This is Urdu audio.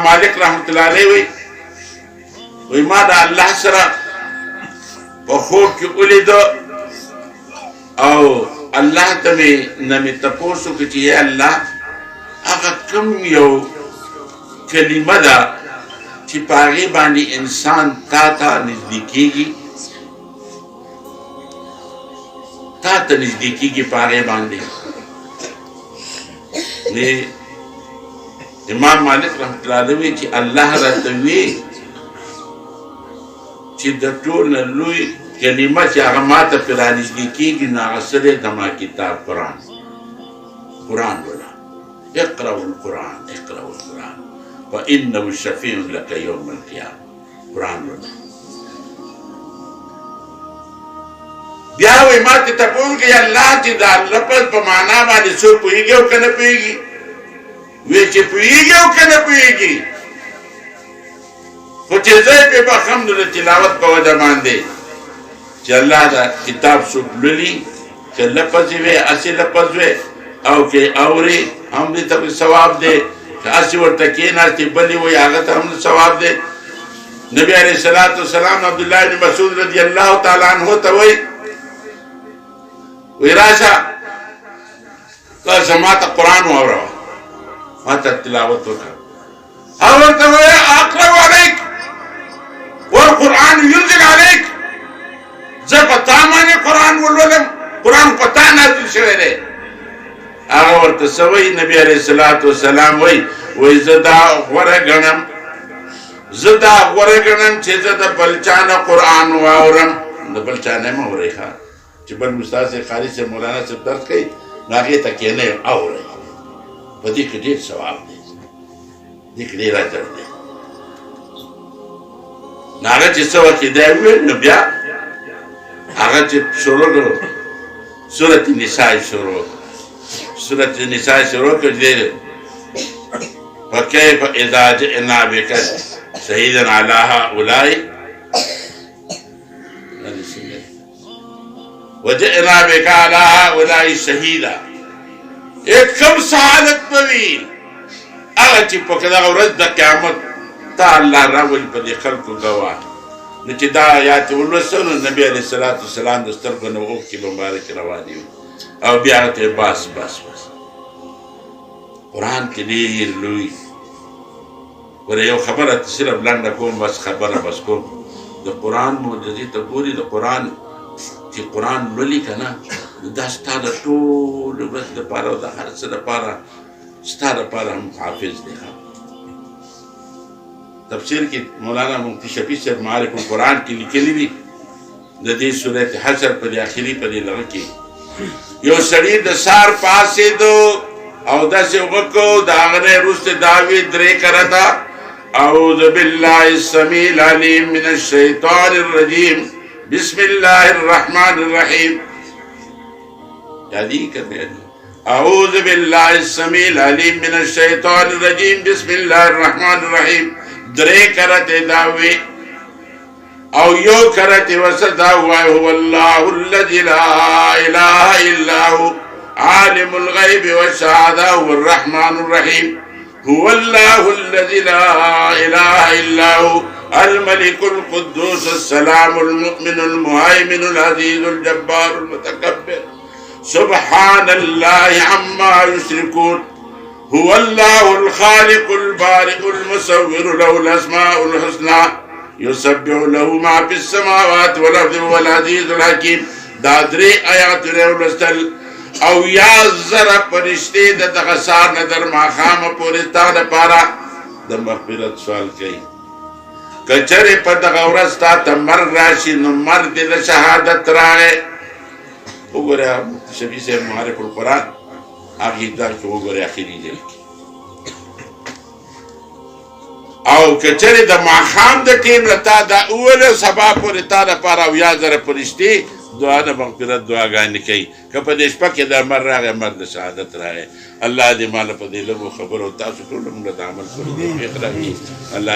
مالک رحمت الله علیه وی ما د الله سره په خوب کې ولیدو او الله ته مې تپوس وکړ چې یا الله هغه کوم یو کلمه ده چې په هغې باندې انسان تا ته نږدې کېږي په هغې باندې امام مالک رحمت الله علیه وی چې الله راته وی چې د ټول نه لوی کلمه چې هغه ماته پرې رانږدې کېږي نو هغه څه دی زما کتاب قرآن ولا اقرأوا القرآن فإنه شفيع لك يوم القيامة قرآن ولا بیا وی ما ته تپوس کوي الله چې دا لفظ په معنا باندې څوک پوهېږي او که نه پوهېږي وی چې پوهېږي او که نه پوهېږي خو چې زه یې پرې بخم نو د تلاوت په وجه باندې چې الله دا کتاب څوک لولي که لفظ یې وی هسې لفظ وی او که اوري هم دې ته ثواب دی که هسې ورته کېناستې بلې وی هغه ته هم ثواب دی نبی علیه الصلاة والسلام عبدالله بن مسعود رضی الله تعالی عنه ته وی وی راشه زما ته قرآن واوروه ما ته تلاوت وکړه او ورته وی اقرأ علیک والقرآن ينزل عليك زه په تا باندې قرآن ولولم قرآن په تا نازل شوی دی هغه ورته څه وایي نبي علیه الصلاة والسلام وایي زه دا غوره ګڼم چې زه د بل چا نه قرآن واورم د بل چا نه مه اورئ ښه چې بل استاد صاحب قاري صاحب مولانا صاحب درس کوي نو هغې ته کښېنئ اورئ په دې کې ډېر ثواب دی دې کې ډېر اجر دی نو هغه چې څه وخت دا وویل نو بیا هغه چې شروع کړو سورة النساء شروع کړ فكيف إذا جئنا بك شهيدا على هؤلاء وجئنا بك على هؤلاء شهيدا کوم سعادت پوي هغه چې په دغه ورځ د قیامت تا الله راولي په دې خلکو ګواه نو چې دا آیات ولوستو نو نبي علیه الصلاة والسلام د سترګو نه اوښکې مبارکې روانې وي او بیا هغه ته بس قرآن کې ډېر لوی ګوره یو خبره صرف لنډه کوم بس کوم د قرآن معجزې ته ګوري د قرآن چې قرآن لولي که نه نو دا ستا د ټولې ورځ دپاره او د هر څه دپاره ستا دپاره هم حافظ دی تفسیر کې مولانا مفتی شفیع صاحب معارف القرآن کې لیکلي دي د دې صورت حشر په دې آخري په دې لغه کې یو سړي د سهار پاڅېدو او داسې وکړو د هغه نه وروسته دا وی درې کرته اعوذ بالله السمیع العلیم من الشیطان الرجیم بسم الله الرحمن الرحیم یادی کرنے اعوذ باللہ السمیع العلیم من الشیطان الرجیم بسم اللہ الرحمن الرحیم درے کرت داوی او یو کرت وسدا هو اللہ الذی لا الہ الا هو عالم الغیب والشہادہ هو الرحمن الرحیم هو اللہ الذی لا الہ الا هو الملك القدوس السلام المؤمن المهيمن العزيز الجبار المتكبر سبحان الله عما يشركون هو الله الخالق البارئ المصور له الأسماء الحسنى يسبح له ما في السماوات والأرض وهو العزيز الحكيم دا درې آیات ولوستل او یا زره فرشتې د دغه سهار نه تر ماښامه پورې تا دپاره د مغفرت سوال کوي که چېرې په دغه ورځ تا ته مرګ راشي نو مرګ دې د شهادت راغی وګوره شفیع صاحب معارف القرآن هغې دا کې وګوره اخري ځای کې او که چېرې د ماښام د ټیم نه تا دا وویل سبا پورې تا دپاره اویا زره فرشتې دعا د مغفرت دعاګانې کوي که په دې شپه کې د مر راغی مر د شهادت راغی الله دې ماله په دې لږو خبرو تاسو ټول موږ له عمل کولو توفیق راکړي الله